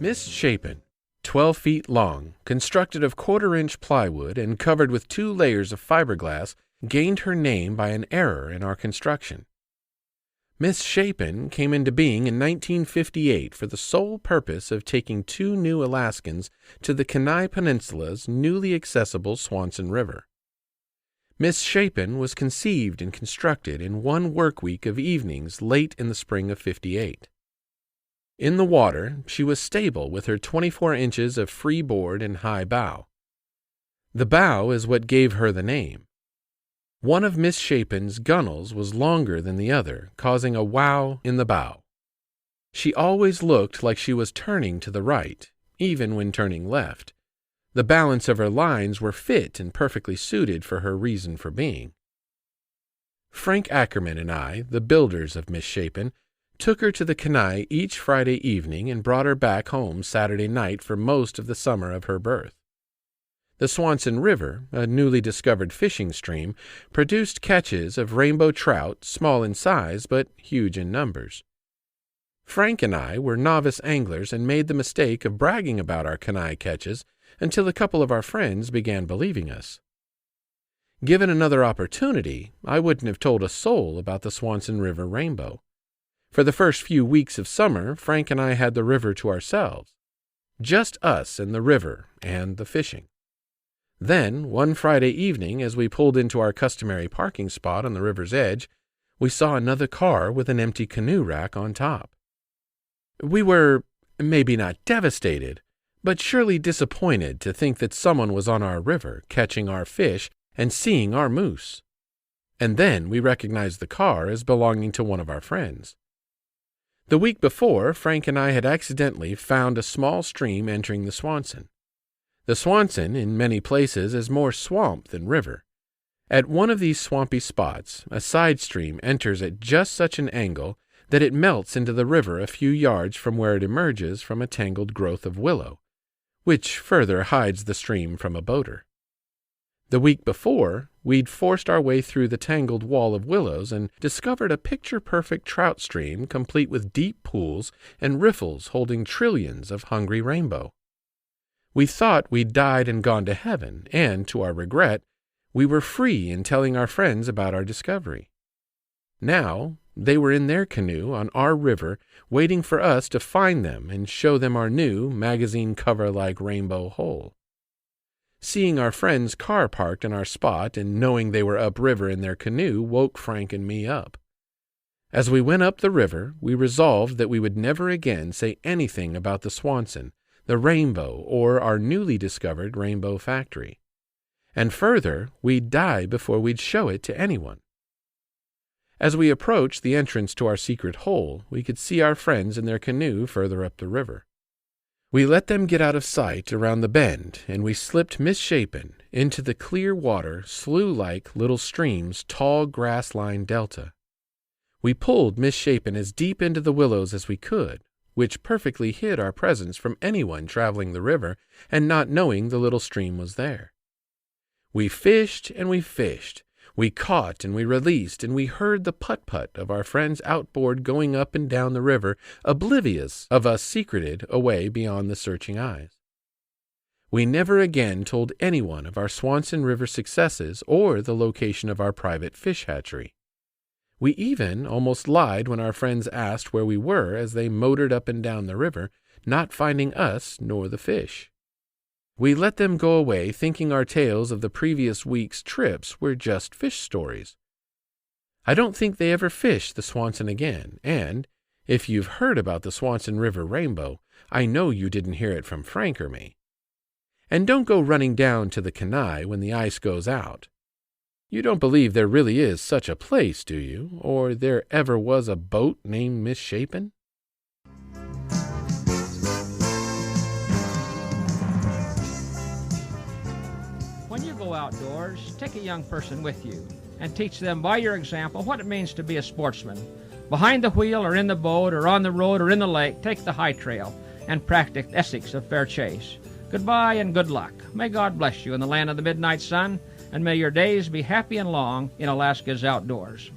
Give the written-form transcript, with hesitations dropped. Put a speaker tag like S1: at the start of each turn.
S1: Miss Shapen, 12 feet long, constructed of quarter-inch plywood and covered with 2 layers of fiberglass, gained her name by an error in our construction. Miss Shapen came into being in 1958 for the sole purpose of taking 2 new Alaskans to the Kenai Peninsula's newly accessible Swanson River. Miss Shapen was conceived and constructed in 1 work week of evenings late in the spring of '58. In the water, she was stable with her 24 inches of free board and high bow. The bow is what gave her the name. One of Miss Shapen's gunnels was longer than the other, causing a wow in the bow. She always looked like she was turning to the right, even when turning left. The balance of her lines were fit and perfectly suited for her reason for being. Frank Ackerman and I, the builders of Miss Shapen, took her to the Kenai each Friday evening and brought her back home Saturday night for most of the summer of her birth. The Swanson River, a newly discovered fishing stream, produced catches of rainbow trout, small in size but huge in numbers. Frank and I were novice anglers and made the mistake of bragging about our Kenai catches until a couple of our friends began believing us. Given another opportunity, I wouldn't have told a soul about the Swanson River rainbow. For the first few weeks of summer, Frank and I had the river to ourselves. Just us and the river and the fishing. Then, one Friday evening, as we pulled into our customary parking spot on the river's edge, we saw another car with an empty canoe rack on top. We were, maybe not devastated, but surely disappointed to think that someone was on our river, catching our fish and seeing our moose. And then we recognized the car as belonging to one of our friends. The week before, Frank and I had accidentally found a small stream entering the Swanson. The Swanson, in many places, is more swamp than river. At one of these swampy spots, a side stream enters at just such an angle that it melts into the river a few yards from where it emerges from a tangled growth of willow, which further hides the stream from a boater. The week before, we'd forced our way through the tangled wall of willows and discovered a picture-perfect trout stream complete with deep pools and riffles holding trillions of hungry rainbow. We thought we'd died and gone to heaven, and, to our regret, we were free in telling our friends about our discovery. Now, they were in their canoe on our river, waiting for us to find them and show them our new magazine cover-like rainbow hole. Seeing our friend's car parked in our spot and knowing they were upriver in their canoe woke Frank and me up. As we went up the river, we resolved that we would never again say anything about the Swanson, the rainbow, or our newly discovered rainbow factory. And further, we'd die before we'd show it to anyone. As we approached the entrance to our secret hole, we could see our friends in their canoe further up the river. We let them get out of sight around the bend, and we slipped Miss Shapen into the clear water, slough-like little stream's tall grass-lined delta. We pulled Miss Shapen as deep into the willows as we could, which perfectly hid our presence from anyone traveling the river and not knowing the little stream was there. We fished and we fished. We caught and we released, and we heard the putt-putt of our friend's outboard going up and down the river, oblivious of us secreted away beyond the searching eyes. We never again told anyone of our Swanson River successes or the location of our private fish hatchery. We even almost lied when our friends asked where we were as they motored up and down the river, not finding us nor the fish. We let them go away thinking our tales of the previous week's trips were just fish stories. I don't think they ever fished the Swanson again, and, if you've heard about the Swanson River rainbow, I know you didn't hear it from Frank or me. And don't go running down to the Kenai when the ice goes out. You don't believe there really is such a place, do you? Or there ever was a boat named Miss Shapen?
S2: When you go outdoors, take a young person with you and teach them by your example what it means to be a sportsman. Behind the wheel or in the boat or on the road or in the lake, take the high trail and practice ethics of fair chase. Goodbye and good luck. May God bless you in the land of the midnight sun, and may your days be happy and long in Alaska's outdoors.